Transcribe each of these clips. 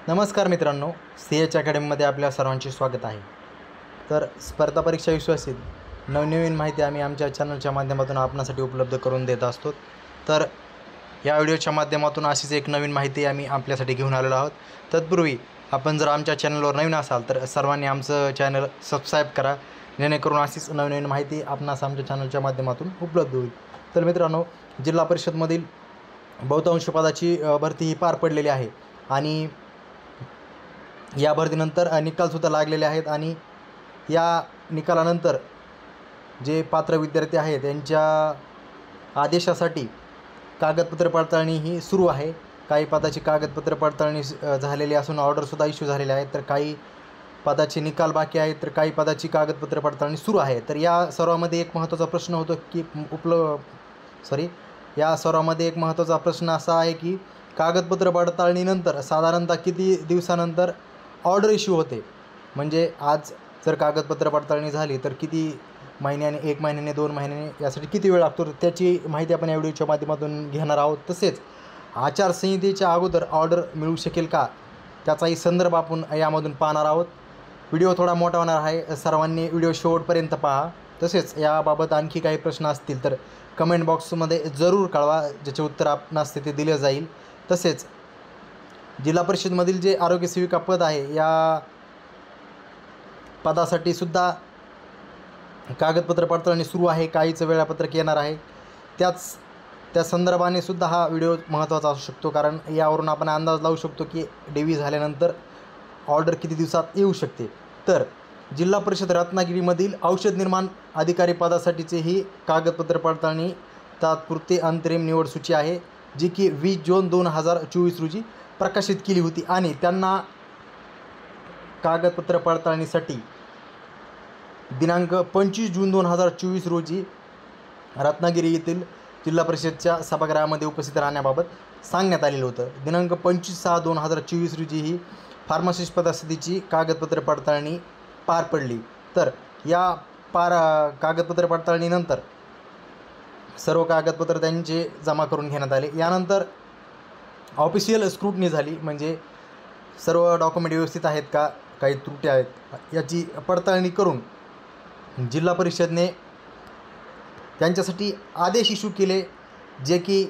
नमस्कार मित्रांनो, CH अकॅडमीमध्ये आपल्या सर्वांचे स्वागत आहे। तर स्पर्धा परीक्षा विश्वासित नवनवीन माहिती आम्ही आमच्या चॅनलच्या माध्यमातून आपणासाठी उपलब्ध करून देत असतो। तर या व्हिडिओच्या माध्यमातून अशीच एक नवीन माहिती आम्ही आपल्यासाठी घेऊन आलेलो आहोत। तत्पूर्वी आपण जर आमच्या चॅनलवर नवीन असाल तर सर्वांनी आमचं चॅनल सबस्क्राईब करा, जेणेकरून अशीच नवीन माहिती आपणास आमच्या चॅनलच्या माध्यमातून उपलब्ध होईल। तर मित्रांनो, जिल्हा परिषदमधील बहुतांश पदाची भरती ही पार पडलेली आहे आणि या भरतीनंतर निकालसुद्धा लागलेले आहेत आणि या निकालानंतर जे पात्र विद्यार्थी आहेत त्यांच्या आदेशासाठी कागदपत्र पडताळणी ही सुरू आहे। काही पदाची कागदपत्र पडताळणी झालेली असून ऑर्डरसुद्धा इश्यू झालेले आहेत, तर काही पदाचे निकाल बाकी आहेत, तर काही पदाची कागदपत्र पडताळणी सुरू आहे। तर या सर्वामध्ये एक महत्त्वाचा प्रश्न होतो की या सर्वामध्ये एक महत्त्वाचा प्रश्न असा आहे की कागदपत्र पडताळणीनंतर साधारणतः किती दिवसानंतर ऑर्डर इश्यू होते। म्हणजे आज जर कागदपत्र पडताळणी झाली तर किती महिन्याने, 1 महिन्याने, 2 महिन्याने, यासाठी किती वेळ लागतो त्याची माहिती आपण या व्हिडिओच्या माध्यमातून घेणार आहोत। तसेच आचारसंहितेच्या अगोदर ऑर्डर मिळू शकेल का, त्याचाही संदर्भ आपण यामधून पाहणार आहोत। व्हिडिओ थोडा मोठा होणार आहे, सर्वांनी व्हिडिओ शेवटपर्यंत पहा। तसेच याबाबत आणखी काही प्रश्न असतील तर कमेंट बॉक्समध्ये जरूर कळवा, ज्याचे उत्तर आपणास तिथे दिले जाईल। तसेच जिल्हा परिषदमधील जे आरोग्य सेविका पद आहे या पदासाठी सुद्धा कागदपत्र पडताळणी सुरू आहे, काहीचं वेळापत्रक येणार आहे। त्या संदर्भाने सुद्धा हा व्हिडिओ महत्त्वाचा असू शकतो, कारण यावरून आपण अंदाज लावू शकतो की DV झाल्यानंतर ऑर्डर किती दिवसात येऊ शकते। तर जिल्हा परिषद रत्नागिरीमधील औषध निर्माण अधिकारी पदासाठीचे ही कागदपत्र पडताळणी तात्पुरते अंतरिम निवड सूची आहे, जी की 20 जून 2024 रोजी प्रकाशित केली होती आणि त्यांना कागदपत्र पडताळणीसाठी दिनांक 25 जून 2024 रोजी रत्नागिरी येथील जिल्हा परिषदच्या सभागृहामध्ये उपस्थित राहण्याबाबत सांगण्यात आलेलं होतं। दिनांक 25/6/2024 रोजी ही फार्मासिस्ट पदासाठीची कागदपत्र पडताळणी पार पडली। तर या कागदपत्र पडताळणीनंतर सर्व कागदपत्र त्यांचे जमा करून घेण्यात आले। यानंतर ऑफिशियल स्क्रूटनी झाली, म्हणजे सर्व डॉक्युमेंट व्यवस्थित आहेत का, काही त्रुटी आहेत याची पडताळणी करून जिल्हा परिषदने त्यांच्यासाठी आदेश इश्यू केले, जे की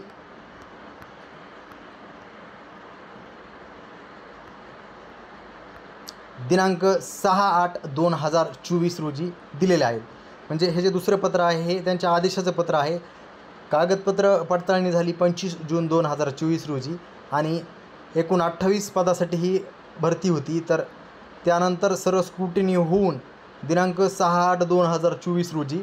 दिनांक 6/8/2024 रोजी दिलेले आहेत। म्हणजे हे जे दुसरं पत्र आहे हे त्यांच्या आदेशाचं पत्र आहे। कागदपत्र पडताळणी झाली 25 जून 2024 रोजी आणि एकूण 28 पदासाठी ही भरती होती। तर त्यानंतर सर्व स्क्रूटिनी होऊन दिनांक 6/8/2024 रोजी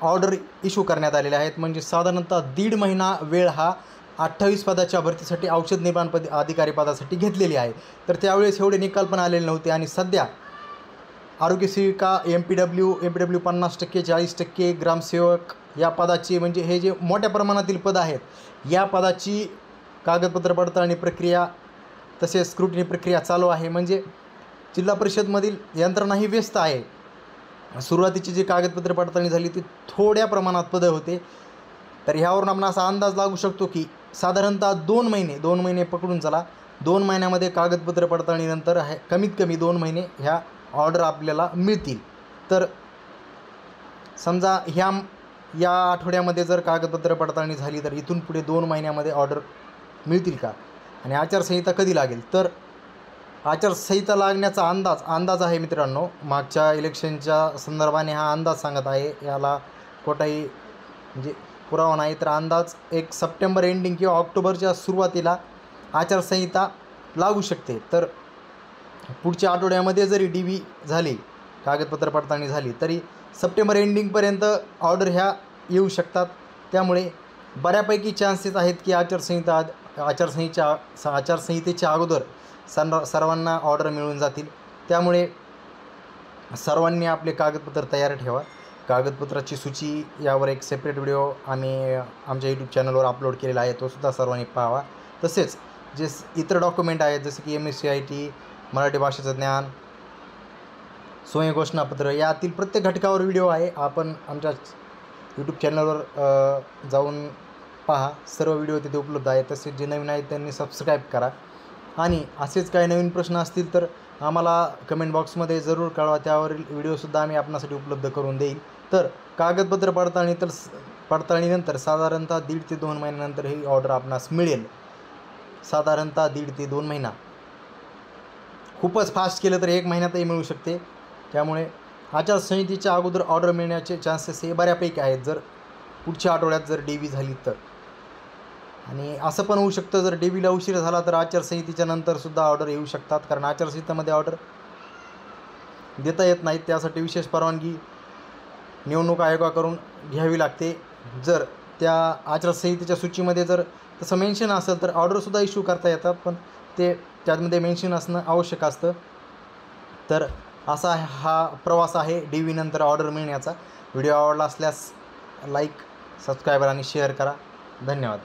ऑर्डर इश्यू करण्यात आलेले आहेत। म्हणजे साधारणतः 1.5 महिना वेळ हा 28 पदाच्या भरतीसाठी औषध निर्माण अधिकारी पदासाठी घेतलेली आहे। तर त्यावेळेस एवढे निकाल पण आलेले नव्हते आणि सध्या आरोग्य सेविका MPW 50%, 40%, ग्रामसेवक या पदाची, म्हणजे हे जे मोठ्या प्रमाणातील पद आहेत या पदाची कागदपत्र पडताळणी प्रक्रिया तसेच स्क्रूटिनी प्रक्रिया चालू आहे। म्हणजे जिल्हा परिषदमधील यंत्रणाही व्यस्त आहे। सुरुवातीची जी कागदपत्र पडताळणी झाली ती थोड्या प्रमाणात पदं होते। तर ह्यावरून आपण असा अंदाज लागू शकतो की साधारणतः 2 महिने पकडून चला, 2 महिन्यामध्ये कागदपत्र पडताळणीनंतर कमीत कमी 2 महिने ह्या ऑर्डर आपल्याला मिळतील। तर समजा या आठवड्यामध्ये जर कागदपत्र पडताळणी झाली तर इथून पुढे 2 महिन्यामध्ये ऑर्डर मिळतील का, आणि आचारसंहिता कधी लागेल, तर आचारसंहिता लागण्याचा अंदाज आहे मित्रांनो। मागच्या इलेक्शनच्या संदर्भाने हा अंदाज सांगत आहे, याला कोठाही म्हणजे पुरावा नाही। तर अंदाज 1 सप्टेंबर एंडिंग किंवा ऑक्टोबरच्या सुरुवातीला आचारसंहिता लागू शकते। तर पुढच्या आठवड्यामध्ये जरी DV झाली, कागदपत्र पडताळणी झाली, तरी सप्टेंबर एंडिंगपर्यंत ऑर्डर ह्या येऊ शकतात। त्यामुळे बऱ्यापैकी चान्सेस आहेत की आचारसंहितेच्या अगोदर सर्वांना ऑर्डर मिळून जातील। त्यामुळे सर्वांनी आपले कागदपत्र तयार ठेवा। कागदपत्राची सूची यावर एक सेपरेट व्हिडिओ आम्ही आमच्या YouTube चॅनलवर अपलोड केलेला आहे, तो सुद्धा सर्वांनी पाहावा। तसेच जे इतर डॉक्युमेंट आहेत जसे की MSCIT, मराठी भाषेचं ज्ञान, स्वयं घोषणापत्र, यातील प्रत्येक घटकावर व्हिडिओ आहे, आपण आमच्या YouTube चॅनलवर जाऊन पहा। सर्व व्हिडिओ तिथे उपलब्ध आहेत। तसेच जे नवीन आहेत त्यांनी सबस्क्राईब करा। आणि असेच काही नवीन प्रश्न असतील तर आम्हाला कमेंट बॉक्समध्ये जरूर कळवा, त्यावरील व्हिडिओसुद्धा आम्ही आपणासाठी उपलब्ध करून देईल. तर कागदपत्र पडताळणीनंतर साधारणतः 1.5 ते 2 महिन्यानंतर ही ऑर्डर आपणास मिळेल. साधारणतः 1.5 ते 2 महिना, खूपच फास्ट केलं तर 1 महिन्यातही मिळू शकते. त्यामुळे आचारसंहितेच्या अगोदर ऑर्डर मिळण्याचे चान्सेस हे बऱ्यापैकी आहेत, जर पुढच्या आठवड्यात जर DV झाली तर. आणि असं पण होऊ शकतं, जर DVला उशीर झाला तर आचारसंहितेच्या नंतरसुद्धा ऑर्डर येऊ शकतात, कारण आचारसंहितेमध्ये ऑर्डर देता येत नाहीत. त्यासाठी विशेष परवानगी निवडणूक आयोगाकडून घ्यावी लागते. जर त्या आचारसंहितेच्या सूचीमध्ये जर तसं मेन्शन असेल तर ऑर्डरसुद्धा इश्यू करता येतात, पण ते त्यामध्ये मेन्शन असणं आवश्यक असतं. तर असा हा प्रवास आहे DV नंतर ऑर्डर मिळण्याचा. व्हिडिओ आवडला असल्यास लाईक, सबस्क्राईबर आणि शेअर करा. धन्यवाद.